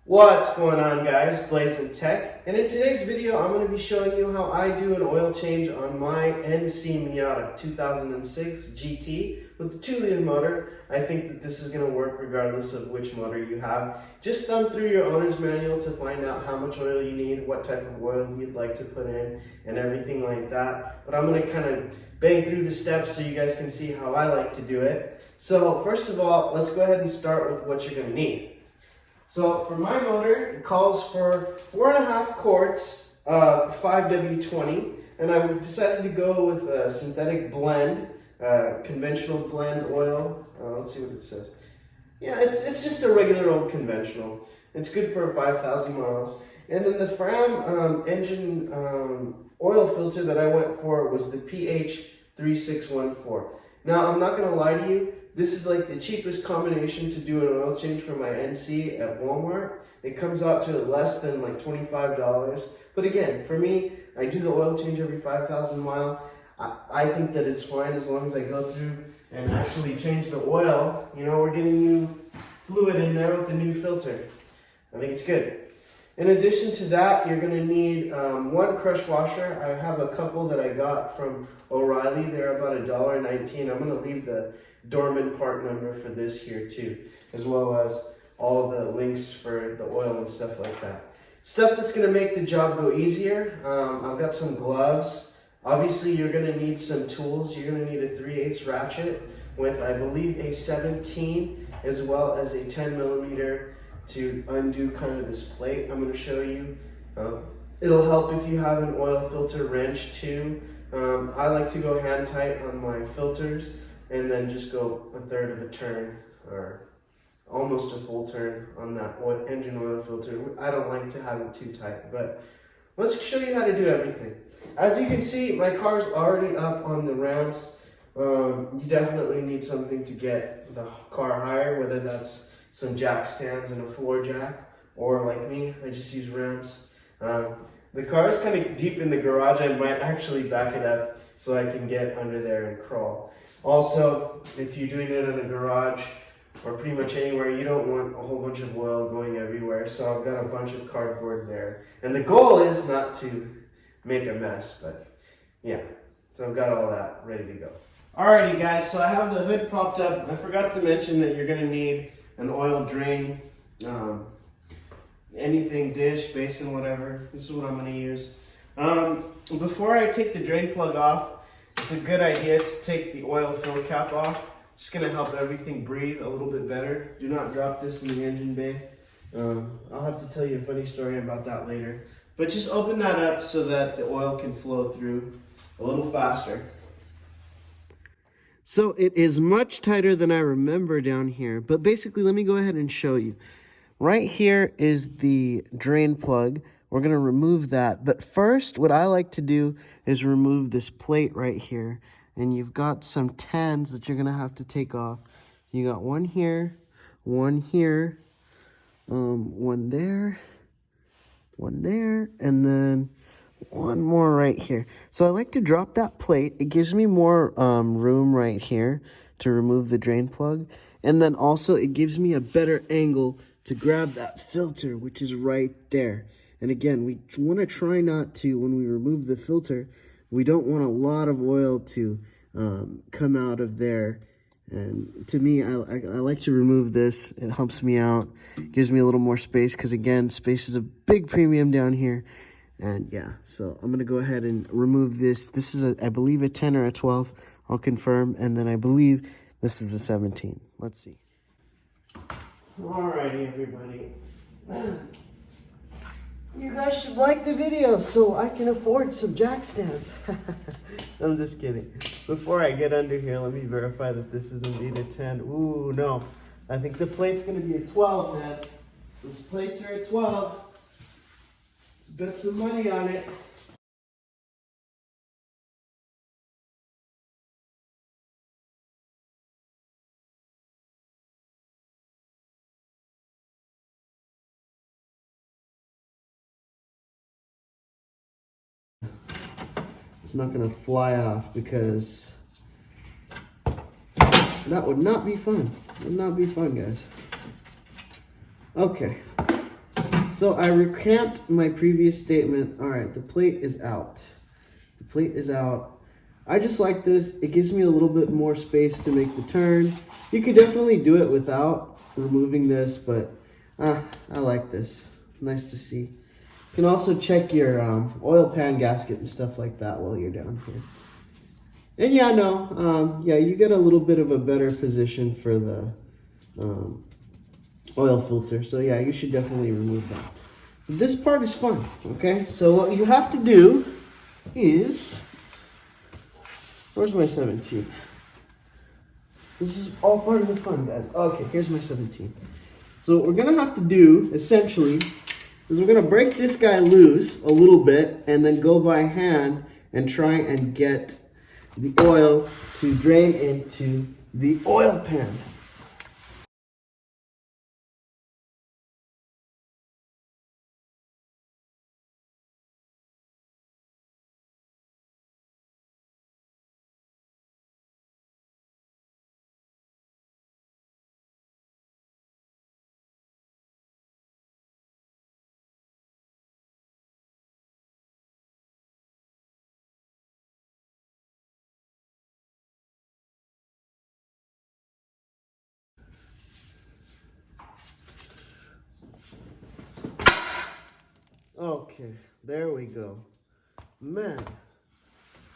What's going on, guys? Blazing Tech, and in today's video I'm going to be showing you how I do an oil change on my NC Miata 2006 GT with the 2-liter motor. I think that this is going to work regardless of which motor you have. Just thumb through your owner's manual to find out how much oil you need, what type of oil you'd like to put in, and everything like that. But I'm going to kind of bang through the steps so you guys can see how I like to do it. So first of all, let's go ahead and start with what you're going to need. So for my motor, it calls for 4.5 quarts of 5W20, and I decided to go with a synthetic blend, conventional blend oil. Let's see what it says. Yeah, it's just a regular old conventional. It's good for 5,000 miles. And then the Fram engine oil filter that I went for was the PH3614. Now, I'm not going to lie to you. This is like the cheapest combination to do an oil change for my NC at Walmart. It comes out to less than like $25. But again, for me, I do the oil change every 5,000 miles. I think that it's fine as long as I go through and actually change the oil. You know, we're getting new fluid in there with the new filter. I think it's good. In addition to that, you're going to need one crush washer. I have a couple that I got from O'Reilly. They're about $1.19. I'm going to leave the Dorman part number for this here too, as well as all the links for the oil and stuff like that. Stuff that's going to make the job go easier. I've got some gloves. Obviously, you're going to need some tools. You're going to need a 3/8 ratchet with, I believe, a 17 as well as a 10 millimeter to undo kind of this plate. I'm going to show you. It'll help if you have an oil filter wrench too. I like to go hand tight on my filters and then just go 1/3 of a turn or almost a full turn on that engine oil filter. I don't like to have it too tight, but let's show you how to do everything. As you can see, my car's already up on the ramps. You definitely need something to get the car higher, whether that's some jack stands and a floor jack, or like me, I just use ramps. The car is kind of deep in the garage. I might actually back it up so I can get under there and crawl. Also, if you're doing it in a garage or pretty much anywhere, you don't want a whole bunch of oil going everywhere. So I've got a bunch of cardboard there. And the goal is not to make a mess, but yeah. So I've got all that ready to go. Alrighty guys, so I have the hood popped up. I forgot to mention that you're gonna need an oil drain, anything, dish, basin, whatever. This is what I'm going to use. Before I take the drain plug off, it's a good idea to take the oil fill cap off. Just going to help everything breathe a little bit better. Do not drop this in the engine bay. I'll have to tell you a funny story about that later. But just open that up so that the oil can flow through a little faster. So it is much tighter than I remember down here, but basically let me go ahead and show you. Right here is the drain plug. We're going to remove that, but first what I like to do is remove this plate right here, and you've got some 10s that you're going to have to take off. You got one here, one there, one there, and then one more right here. So I like to drop that plate. It gives me more room right here to remove the drain plug. And then also it gives me a better angle to grab that filter, which is right there. And again, we want to try not to, when we remove the filter, we don't want a lot of oil to come out of there. And to me, I like to remove this. It helps me out. Gives me a little more space because, again, space is a big premium down here. And yeah, so I'm going to go ahead and remove this. This is, I believe, a 10 or a 12. I'll confirm. And then I believe this is a 17. Let's see. Alrighty, everybody. You guys should like the video so I can afford some jack stands. I'm just kidding. Before I get under here, let me verify that this is indeed a 10. Ooh, no. I think the plate's going to be a 12, man. Those plates are a 12. Let's bet some money on it. It's not going to fly off because that would not be fun. Would not be fun, guys. Okay. So I recant my previous statement. All right, the plate is out. The plate is out. I just like this. It gives me a little bit more space to make the turn. You could definitely do it without removing this, but I like this. Nice to see. You can also check your oil pan gasket and stuff like that while you're down here. And yeah, no, yeah, you get a little bit of a better position for the oil filter. So yeah, you should definitely remove that. So this part is fun, okay? So what you have to do is, where's my 17? This is all part of the fun, guys. Okay, here's my 17. So what we're gonna have to do, essentially, is we're gonna break this guy loose a little bit and then go by hand and try and get the oil to drain into the oil pan. Okay, there we go. Man,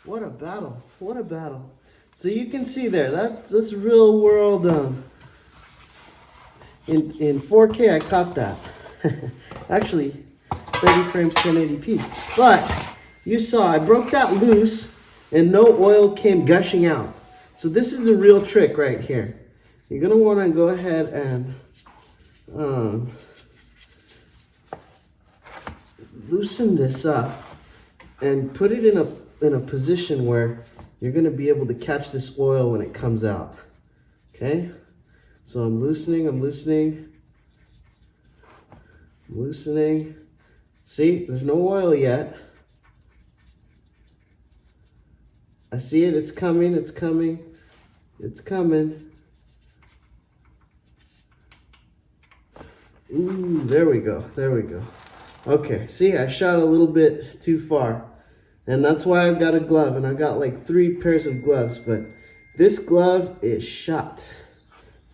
what a battle. What a battle. So you can see there, that's real world. In 4K, I caught that. Actually, 30 frames, 1080p. But you saw, I broke that loose and no oil came gushing out. So this is the real trick right here. You're gonna wanna go ahead and loosen this up and put it in a position where you're gonna be able to catch this oil when it comes out. Okay? So I'm loosening. See, there's no oil yet. I see it, it's coming. Ooh, there we go. Okay, see, I shot a little bit too far. And that's why I've got a glove, and I've got like 3 pairs of gloves, but this glove is shot.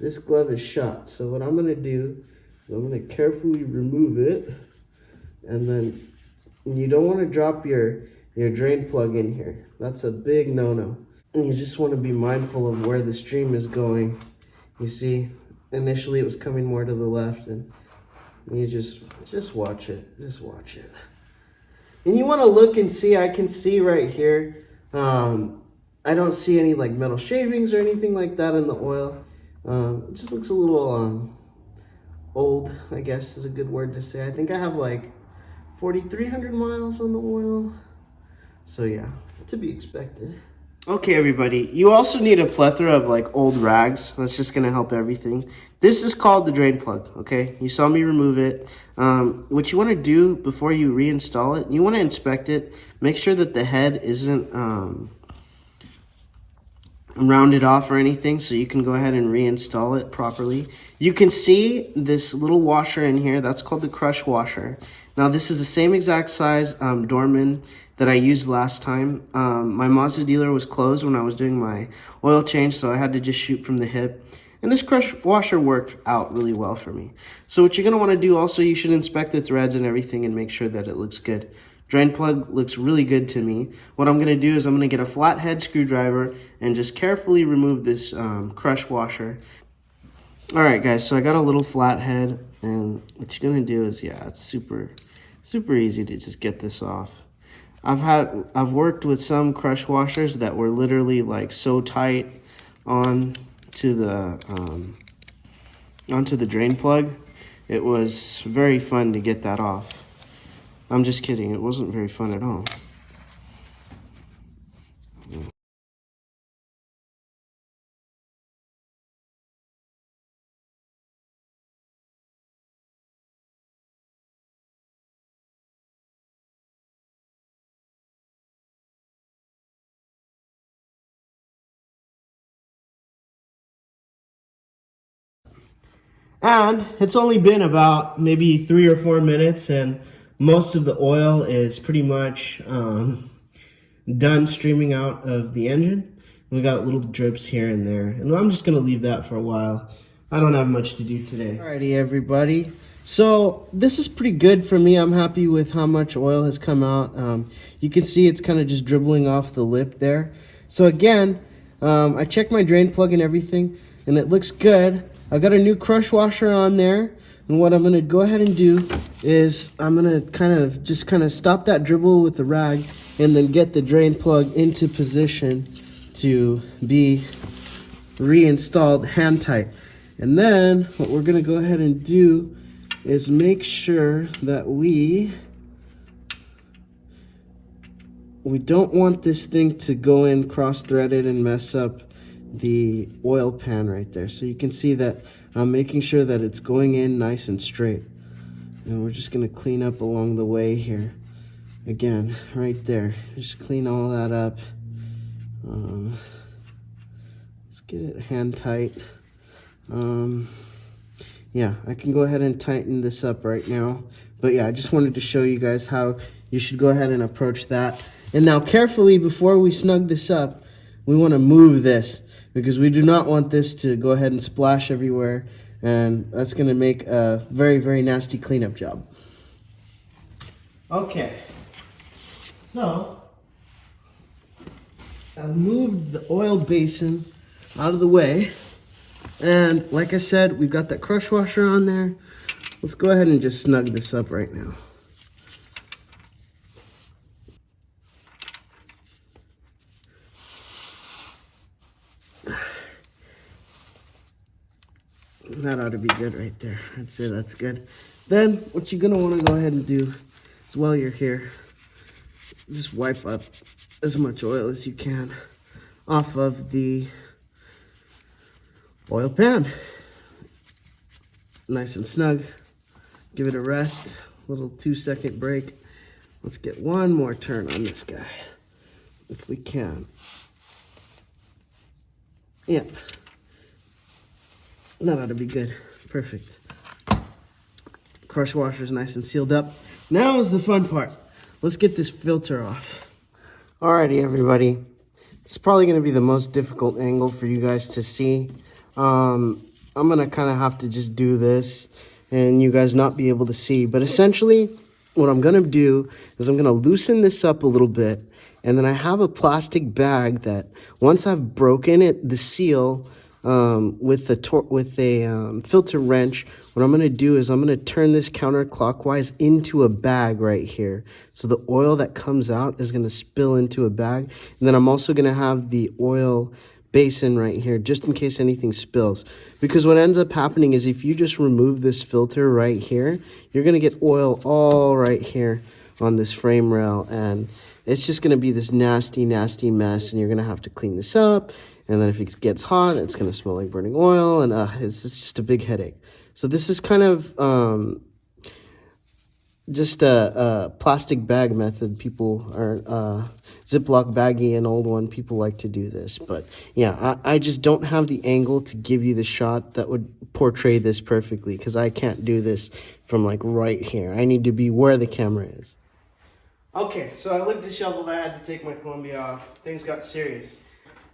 So what I'm gonna do is I'm gonna carefully remove it, and then you don't wanna drop your drain plug in here. That's a big no-no. And you just wanna be mindful of where the stream is going. You see, initially it was coming more to the left, and you just watch it. And you want to look and see. I can see right here. I don't see any like metal shavings or anything like that in the oil. It just looks a little old, I guess is a good word to say. I think I have like 4,300 miles on the oil. So yeah, to be expected. Okay, everybody, you also need a plethora of like old rags. That's just gonna help everything. This is called the drain plug, okay? You saw me remove it. What you wanna do before you reinstall it, you wanna inspect it. Make sure that the head isn't rounded off or anything, so you can go ahead and reinstall it properly. You can see this little washer in here. That's called the crush washer. Now this is the same exact size Dorman that I used last time. My Mazda dealer was closed when I was doing my oil change, so I had to just shoot from the hip. And this crush washer worked out really well for me. So what you're gonna wanna do also, you should inspect the threads and everything and make sure that it looks good. Drain plug looks really good to me. What I'm gonna do is I'm gonna get a flathead screwdriver and just carefully remove this crush washer. All right, guys, so I got a little flathead, and what you're gonna do is, yeah, it's super easy to just get this off. I've worked with some crush washers that were literally like so tight onto the drain plug. It was very fun to get that off. I'm just kidding, it wasn't very fun at all. And it's only been about maybe 3 or 4 minutes, and most of the oil is pretty much done streaming out of the engine. We got little drips here and there, and I'm just gonna leave that for a while. I don't have much to do today. Alrighty, everybody. So this is pretty good for me. I'm happy with how much oil has come out. You can see it's kind of just dribbling off the lip there. So again, I checked my drain plug and everything, and it looks good. I've got a new crush washer on there, and what I'm gonna go ahead and do is I'm gonna kind of stop that dribble with the rag, and then get the drain plug into position to be reinstalled hand tight. And then what we're gonna go ahead and do is make sure that we don't want this thing to go in cross-threaded and mess up the oil pan right there. So you can see that I'm making sure that it's going in nice and straight. And we're just gonna clean up along the way here. Again, right there, just clean all that up. Let's get it hand tight. Yeah, I can go ahead and tighten this up right now. But yeah, I just wanted to show you guys how you should go ahead and approach that. And now carefully, before we snug this up, we want to move this, because we do not want this to go ahead and splash everywhere. And that's going to make a very, very nasty cleanup job. Okay. So, I've moved the oil basin out of the way. And like I said, we've got that crush washer on there. Let's go ahead and just snug this up right now. That ought to be good right there. I'd say that's good. Then what you're gonna want to go ahead and do is, while you're here, just wipe up as much oil as you can off of the oil pan. Nice and snug. Give it a rest, little 2-second break. Let's get one more turn on this guy, if we can. Yep. That ought to be good. Perfect. Crush washer is nice and sealed up. Now is the fun part. Let's get this filter off. Alrighty, everybody. It's probably going to be the most difficult angle for you guys to see. I'm going to kind of have to just do this and you guys not be able to see. But essentially, what I'm going to do is I'm going to loosen this up a little bit. And then I have a plastic bag that once I've broken it, the seal, with a filter wrench, what I'm going to do is I'm going to turn this counterclockwise into a bag right here. So the oil that comes out is going to spill into a bag. And then I'm also going to have the oil basin right here just in case anything spills. Because what ends up happening is if you just remove this filter right here, you're going to get oil all right here on this frame rail. And it's just going to be this nasty, nasty mess. And you're going to have to clean this up. And then if it gets hot, it's going to smell like burning oil, and it's just a big headache. So this is kind of just a plastic bag method. People are Ziploc baggie, an old one. People like to do this. But yeah, I just don't have the angle to give you the shot that would portray this perfectly, because I can't do this from like right here. I need to be where the camera is. Okay, so I looked disheveled. I had to take my Columbia off. Things got serious.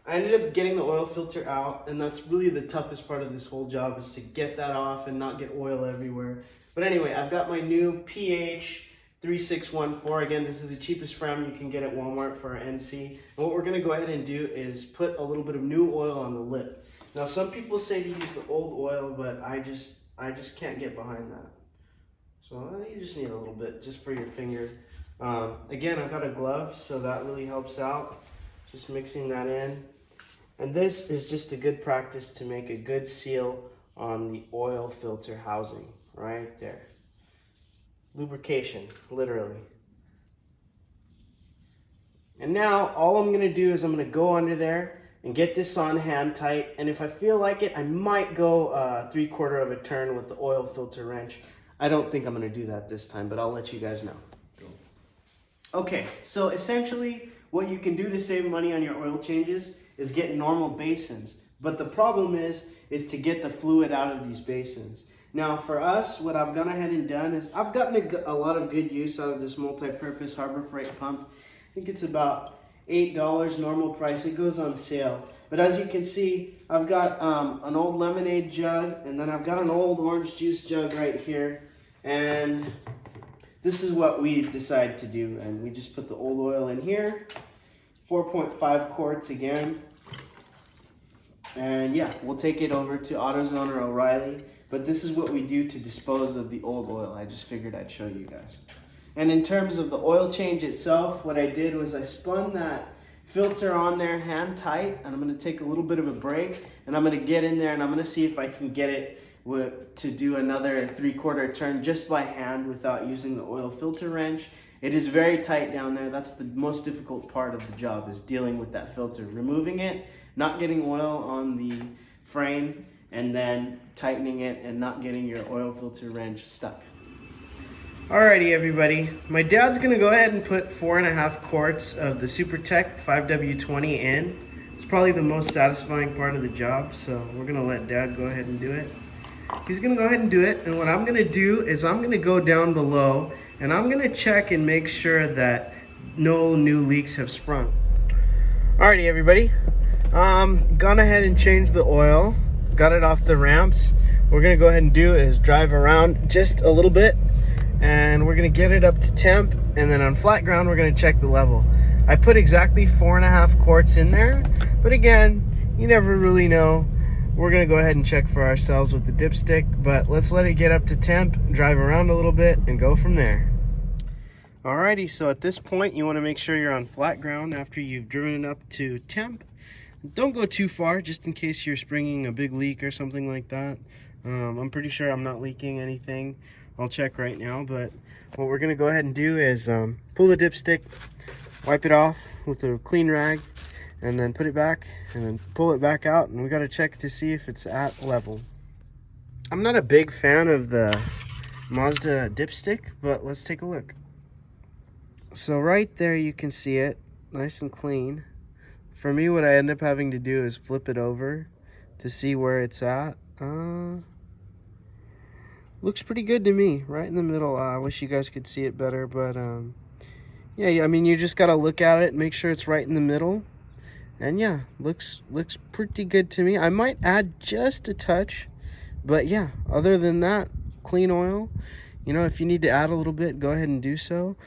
I ended up getting the oil filter out, and that's really the toughest part of this whole job, is to get that off and not get oil everywhere. But anyway, I've got my new PH 3614. Again, this is the cheapest frame you can get at Walmart for our NC. And what we're going to go ahead and do is put a little bit of new oil on the lip. Now, some people say to use the old oil, but I just can't get behind that. So you just need a little bit just for your finger. Again, I've got a glove, so that really helps out. Just mixing that in. And this is just a good practice to make a good seal on the oil filter housing right there. Lubrication, literally. And now all I'm gonna do is I'm gonna go under there and get this on hand tight. And if I feel like it, I might go 3/4 of a turn with the oil filter wrench. I don't think I'm gonna do that this time, but I'll let you guys know. Okay, so essentially what you can do to save money on your oil changes is get normal basins. But the problem is to get the fluid out of these basins. Now for us, what I've gone ahead and done is I've gotten a lot of good use out of this multi-purpose Harbor Freight pump. I think it's about $8 normal price. It goes on sale. But as you can see, I've got an old lemonade jug, and then I've got an old orange juice jug right here. And this is what we've decided to do. And we just put the old oil in here, 4.5 quarts again. And yeah, we'll take it over to AutoZone or O'Reilly. But this is what we do to dispose of the old oil. I just figured I'd show you guys. And in terms of the oil change itself, what I did was I spun that filter on there hand tight, and I'm gonna take a little bit of a break, and I'm gonna get in there and I'm gonna see if I can get it to do another 3/4 turn just by hand without using the oil filter wrench. It is very tight down there. That's the most difficult part of the job, is dealing with that filter. Removing it, not getting oil on the frame, and then tightening it and not getting your oil filter wrench stuck. Alrighty everybody, my dad's gonna go ahead and put 4.5 quarts of the SuperTech 5W20 in. It's probably the most satisfying part of the job, so we're gonna let Dad go ahead and do it. He's gonna go ahead and do it, and what I'm gonna do is I'm gonna go down below and I'm gonna check and make sure that no new leaks have sprung. Alrighty everybody, gone ahead and changed the oil, got it off the ramps. What we're gonna go ahead and do is drive around just a little bit, and we're gonna get it up to temp, and then on flat ground we're gonna check the level. I put exactly 4.5 quarts in there, but again, you never really know. We're gonna go ahead and check for ourselves with the dipstick, but let's let it get up to temp, drive around a little bit, and go from there. Alrighty, so at this point you wanna make sure you're on flat ground after you've driven it up to temp. Don't go too far, just in case you're springing a big leak or something like that. I'm pretty sure I'm not leaking anything. I'll check right now, but what we're gonna go ahead and do is pull the dipstick, wipe it off with a clean rag, and then put it back, and then pull it back out, and we gotta check to see if it's at level. I'm not a big fan of the Mazda dipstick, but let's take a look. So right there you can see it, nice and clean. For me, what I end up having to do is flip it over to see where it's at. Looks pretty good to me, right in the middle. I wish you guys could see it better, but yeah, I mean, you just gotta look at it, make sure it's right in the middle, and yeah, looks pretty good to me. I might add just a touch, but yeah, other than that, clean oil. You know, if you need to add a little bit, go ahead and do so.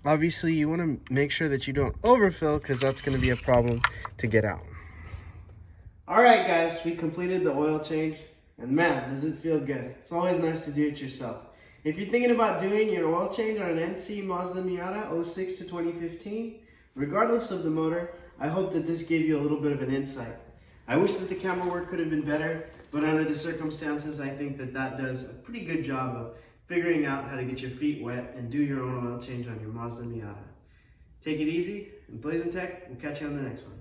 Obviously, you want to make sure that you don't overfill, because that's going to be a problem to get out. All right, guys, we completed the oil change, and man, does it feel good. It's always nice to do it yourself. If you're thinking about doing your oil change on an NC Mazda Miata 06 to 2015, regardless of the motor, I hope that this gave you a little bit of an insight. I wish that the camera work could have been better, but under the circumstances, I think that does a pretty good job of figuring out how to get your feet wet and do your own oil change on your Mazda Miata. Take it easy, and Blazing Tech, we'll catch you on the next one.